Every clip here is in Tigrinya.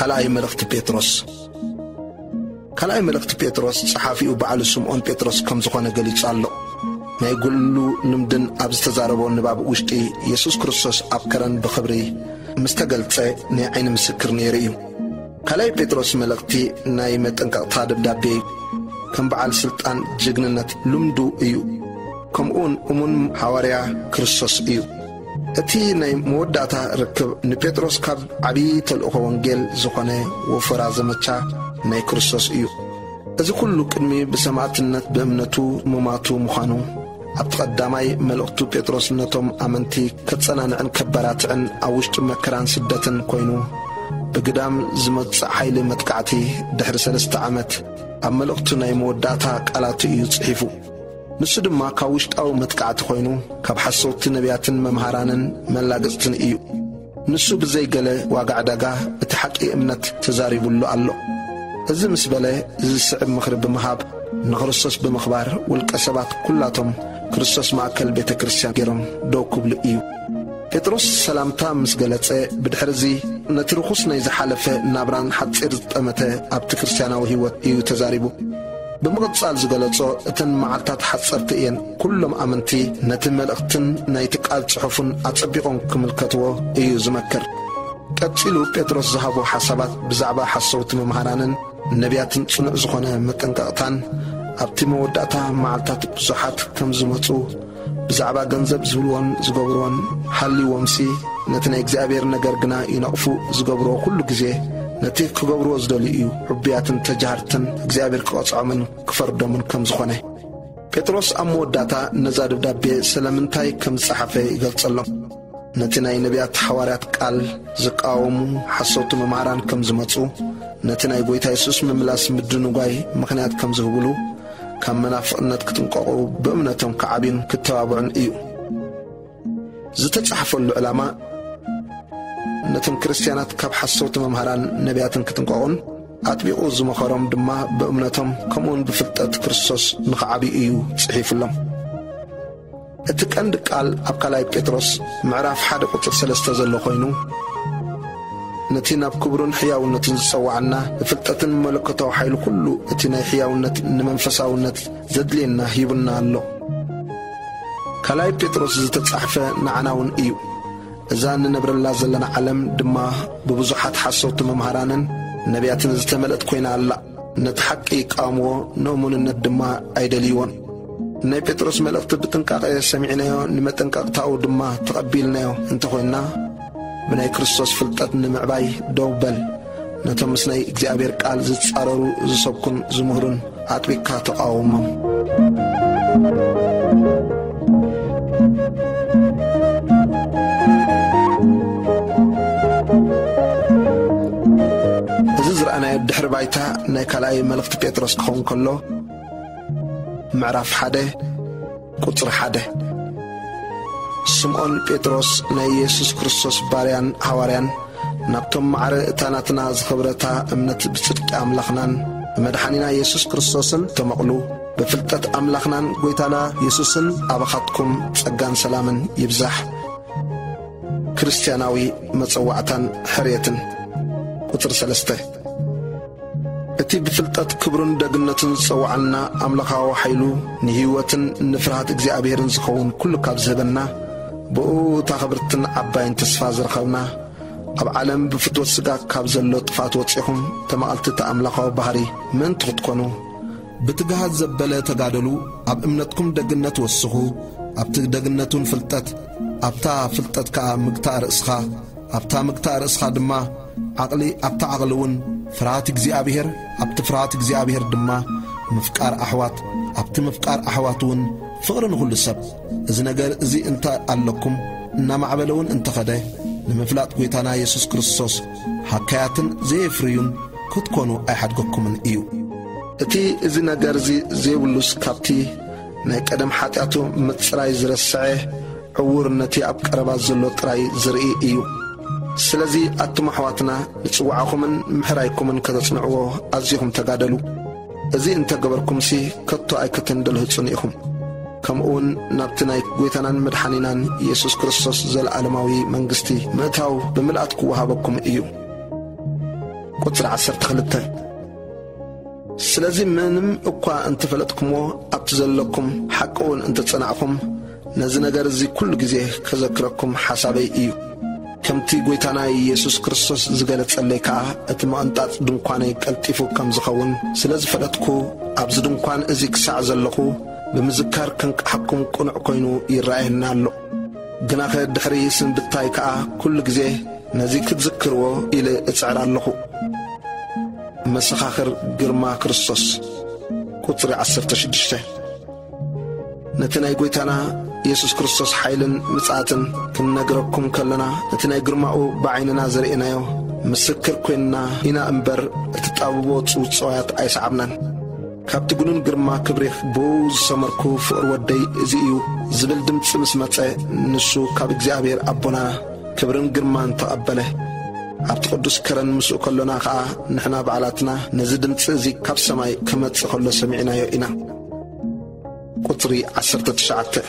ካልኣይ መልእኽቲ ጴጥሮስ ካልኣይ መልእኽቲ ጴጥሮስ ጸሓፊኡ በዓል ስምዖን ጴጥሮስ ከም ዝኾነ ገሊጹ ኣሎ። ናይ ኩሉ ልምድን ኣብ ዝተዛረቦ ንባብ ውሽጢ ኢየሱስ ክርስቶስ ኣብ ከረን ብኽብሪ ምስ ተገልጸ ናይ ዓይኒ ምስክር ነይሩ እዩ። ካልኣይ ጴጥሮስ መልእኽቲ ናይ መጠንቀቕታ ደብዳቤ ከም በዓል ስልጣን ጅግንነት ልምዱ እዩ። ከምኡውን እሙን ሐዋርያ ክርስቶስ እዩ። እቲ ናይ መወዳእታ ርክብ ንጴጥሮስ ካብ ዓብዪ ተልእኾ ወንጌል ዝኾነ ወፈራ ዘመቻ ናይ ክርስቶስ እዩ። እዚ ኩሉ ቅድሚ ብሰማዕትነት ብእምነቱ ምማቱ ምዃኑ ኣብቲ ቀዳማይ መልእኽቱ ጴጥሮስ ነቶም ኣመንቲ ከጸናንዕን ከበራትዕን ኣብ ውሽጢ መከራን ስደትን ኮይኑ ብግዳም ዝመጽእ ሓይሊ መጥቃዕቲ ድሕሪ 3 ዓመት ኣብ መልእኽቱ ናይ መወዳእታ ቃላቱ እዩ ጽሒፉ። ንሱ ድማ ካብ ውሽጣዊ መጥቃዕቲ ኮይኑ ካብ ሓሰውቲ ነቢያትን መምሃራንን መላግጽትን እዩ። ንሱ ብዘይገለ ዋጋዕ ዳጋ እቲ ሓቂ እምነት ተዛሪቡሉ ኣሎ። እዚ ምስ በለ ዝስዕብ ምኽሪ ብምሃብ ንክርስቶስ ብምኽባር ውልቀ ሰባት ኩላቶም ክርስቶስ ማእከል ቤተ ክርስቲያን ገይሮም ደው ክብሉ እዩ። ጴጥሮስ ሰላምታ ምስ ገለጸ ብድሕሪዚ ነቲ ርኹስ ናይ ዝሓለፈ ናብራን ሓፂር ዝጠመተ ኣብቲ ክርስቲያናዊ ህይወት እዩ ተዛሪቡ። ብምቕጻል ዝገለጾ እተን መዓልታት ሓጸርቲ እየን ኩሎም ኣመንቲ ነቲ መልእኽትን ናይቲ ቃል ጽሑፍን ኣጸቢቖም ክምልከትዎ እዩ ዝመክር። ቀፂሉ ጴጥሮስ ዝሃቦ ሓሳባት ብዛዕባ ሓሰውቲ መምሃራንን ነቢያትን ጽኑዕ ዝኾነ መጠንቀቕታን ኣብቲ መወዳእታ መዓልታት ብዙሓት ከም ዝመፁ ብዛዕባ ገንዘብ ዝብልዎን ዝገብርዎን ሓልይዎምሲ ነቲ ናይ እግዚኣብሔር ነገር ግና ይነቕፉ ዝገብርዎ ኩሉ ግዜ ነቲ ክገብርዎ ዝደልዩ እዩ ሕቡያትን ተጃሃርትን እግዚኣብሔር ክቐጽዖምን ክፈርዶምን ከም ዝኾነ ጴጥሮስ ኣብ መወዳእታ ነዛ ደብዳቤ ስለምንታይ ከም ዝጸሓፈ ይገልጸሎም። ነቲ ናይ ነቢያት ሐዋርያት ቃል ዝቃወሙ ሓሰውቲ መምሃራን ከም ዝመፁ ነቲ ናይ ጎይታ ኢየሱስ ምምላስ ምድንጓይ ምኽንያት ከም ዝህብሉ ካብ መናፍቕነት ክትንቀቑ ብእምነቶም ከዓቢን ክተባብዑን እዩ። ዝተጻሕፈሉ ዕላማ ነቶም ክርስቲያናት ካብ ሓሰውቲ መምሃራን ነቢያትን ክትንቀቑን ኣጥቢቑ ዝመኸሮም ድማ ብእምነቶም ከምኡውን ብፍልጠት ክርስቶስ ንኸዓቢዩ እዩ ጽሒፉሎም። እቲ ቀንዲ ቃል ኣብ ካልኣይ ጴጥሮስ ምዕራፍ 1:3 ዘሎ ኮይኑ ነቲ ናብ ክብሩን ሕያውነትን ዝጸዋዕና ብፍልጠትን መለኮታዊ ሓይሊ ኩሉ እቲ ናይ ሕያውነት ንመንፈሳውነት ዘድልየና ሂቡና ኣሎ። ካልኣይ ጴጥሮስ ዝተጻሕፈ ንዓናውን እዩ። እዛ ንነብረላ ዘለና ዓለም ድማ ብብዙሓት ሓሰውቲ መምሃራንን ነቢያትን ዝተመልአት ኮይና ኣላ። ነቲ ሓቂ ይቃወምዎ ንእሙንነት ድማ ኣይደልይዎን። ናይ ጴጥሮስ መልእኽቲ ብጥንቃቐ ሰሚዕናዮ ንመጠንቀቕታኡ ድማ ተቐቢልናዮ እንተኾይንና ብናይ ክርስቶስ ፍልጠት ንምዕባይ ደው በል። ነቶም ምስ ናይ እግዚኣብሔር ቃል ዝጻረሩ ዝሰብኩን ዝምህሩን ኣጥቢቅካ ተቃወሞም። እዚ ዝረኣናዮ ድሕሪ ባይታ ናይ ካልኣይ መልእኽቲ ጴጥሮስ ክኸውን ከሎ ምዕራፍ 1:1 ስምዖን ጴጥሮስ ናይ ኢየሱስ ክርስቶስ ባርያን ሐዋርያን ናብቶም ማዕረ እታናትና ዝኽብረታ እምነት ብጽድቂ ኣምላኽናን መድኃኒና ኢየሱስ ክርስቶስን ተመቕሉ ብፍልጠት ኣምላኽናን ጐይታና ኢየሱስን ኣባኻትኩም ጸጋን ሰላምን ይብዛሕ። ክርስቲያናዊ መጸዋዕታን ሕርየትን 3 እቲ ብፍልጠት ክብሩን ደግነትን ዝጸዋዓልና ኣምላኻዊ ኃይሉ ንህይወትን ንፍርሃት እግዚኣብሔርን ዝኸውን ኩሉ ካብ ዝህበና ብኡ ታኽብርትን ዓባይን ተስፋ ዝረኸብና ኣብ ዓለም ብፍትወት ሥጋ ካብ ዘሎ ጥፋት ወፂኹም ተመቕልቲ ተኣምላኻዊ ባሕሪ ምእንቲ ክትኮኑ ብትግሃት ዘበለ ተጋደሉ ኣብ እምነትኩም ደግነት ወስኹ ኣብቲ ደግነቱን ፍልጠት ኣብታ ፍልጠት ከዓ ምግታእ ርእስኻ ኣብታ ምግታእ ርእስኻ ድማ ዓቕሊ ኣብታ ዓቕሊውን ፍርሃት እግዚኣብሔር ኣብቲ ፍርሃት እግዚኣብሔር ድማ ምፍቃር ኣሕዋት ኣብቲ ምፍቃር ኣሕዋትውን ፍቕሪ ንኹሉ ሰብ እዚ ነገር እዚ እንታይ ኣለኩም እናማዕበለውን እንተኸደ ንምፍላጥ ጐይታና ኢየሱስ ክርስቶስ ሓካያትን ዘየፍርዩን ክትኮኑ ኣይሓድገኩምን እዩ። እቲ እዚ ነገር እዚ ዘይብሉስ ካብቲ ናይ ቀደም ሓጢኣቱ ምጽራይ ዝረስዐ ዕውር ነቲ ኣብ ቀረባት ዘሎ ጥራይ ዝርኢ እዩ። ስለዚ ኣቱም ኣሕዋትና ንጽዋዓኹምን ምሕራይኩምን ከተጽንዕዎ ኣዝኹም ተጋደሉ። እዚ እንተገበርኩምሲ ከቶ ኣይክትንደልህጹን ኢኹም። ከምኡውን ናብቲ ናይ ጐይታናን መድኃኒናን ኢየሱስ ክርስቶስ ዘለዓለማዊ መንግሥቲ ምእታው ብምልኣት ክወሃበኩም እዩ። ቁጥር 12 ስለዚህ ምንም እኳ እንተፈለጥኩሞ ኣብትዘለኩም ሓቅውን እንተጸናዕኩም ነዚ ነገር እዚ ኩሉ ግዜ ከዘክረኩም ሓሳበይ እዩ ከምቲ ጎይታና ኢየሱስ ክርስቶስ ዝገለጸለይ ከዓ እቲ መቕንጣጽ ድንኳነይ ቀልጢፉ ከም ዝኸውን ስለዝፈለጥኩ ኣብዚ ድንኳን እዚ ክሳዕ ዘለኹ ብምዝካር ክንቅሓኩም ቁኑዕ ኮይኑ ይረአየና ኣሎ ግና ከድሕሪ ስንብታይ ከዓ ኩሉ ግዜ ነዚ ክትዝክርዎ ኢለ እጽዕር ኣለኹ መሰኻኽር ግርማ ክርስቶስ ቁጥሪ 16 ነቲ ናይ ጎይታና ኢየሱስ ክርስቶስ ሓይልን ምጽኣትን ክንነግረኩም ከለና እቲ ናይ ግርማኡ ብዓይንና ዘርኢናዮ ምስክር ኮይንና ኢና እምበር እቲ ጣብቦ ጽውጽዋያት ኣይሰዓብናን ካብቲ ጉኑን ግርማ ክብሪኽ ብኡ ዝሰመርኩ ፍቕር ወደይ እዚ እዩ ዝብል ድምፂ ምስ መጸ ንሱ ካብ እግዚኣብሔር ኣቦና ክብርን ግርማን ተቐበለ ኣብቲ ቅዱስ ከረን ምስኡ ከሎና ከዓ ንሕና በዓላትና ነዚ ድምፂ እዚ ካብ ሰማይ ክመጽእ ከሎ ሰሚዕናዮ ኢና ቁጥሪ 19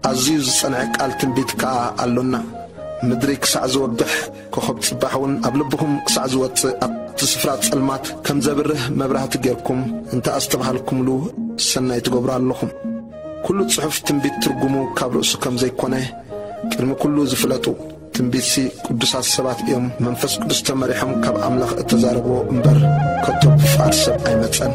ኣዝዩ ዝጸንዐ ቃል ትንቢት ከዓ ኣሎና ምድሪ ክሳዕ ዝወድሕ ኮኸብ ጽባሕውን ኣብ ልብኹም ክሳዕ ዝወፅእ ኣብቲ ስፍራ ጸልማት ከም ዘብርህ መብራህቲ ጌርኩም እንተ ኣስተባሃልኩምሉ ሰናይ ትገብሩ ኣለኹም ኩሉ ጽሑፍ ትንቢት ትርጉሙ ካብ ርእሱ ከም ዘይኮነ ቅድሚ ኩሉ ዝፍለጡ ትንቢትሲ ቅዱሳት ሰባት እዮም መንፈስ ቅዱስ ተመሪሖም ካብ ኣምላኽ እተዛረብዎ እምበር ከቶ ብፍቃድ ሰብ ኣይመጸን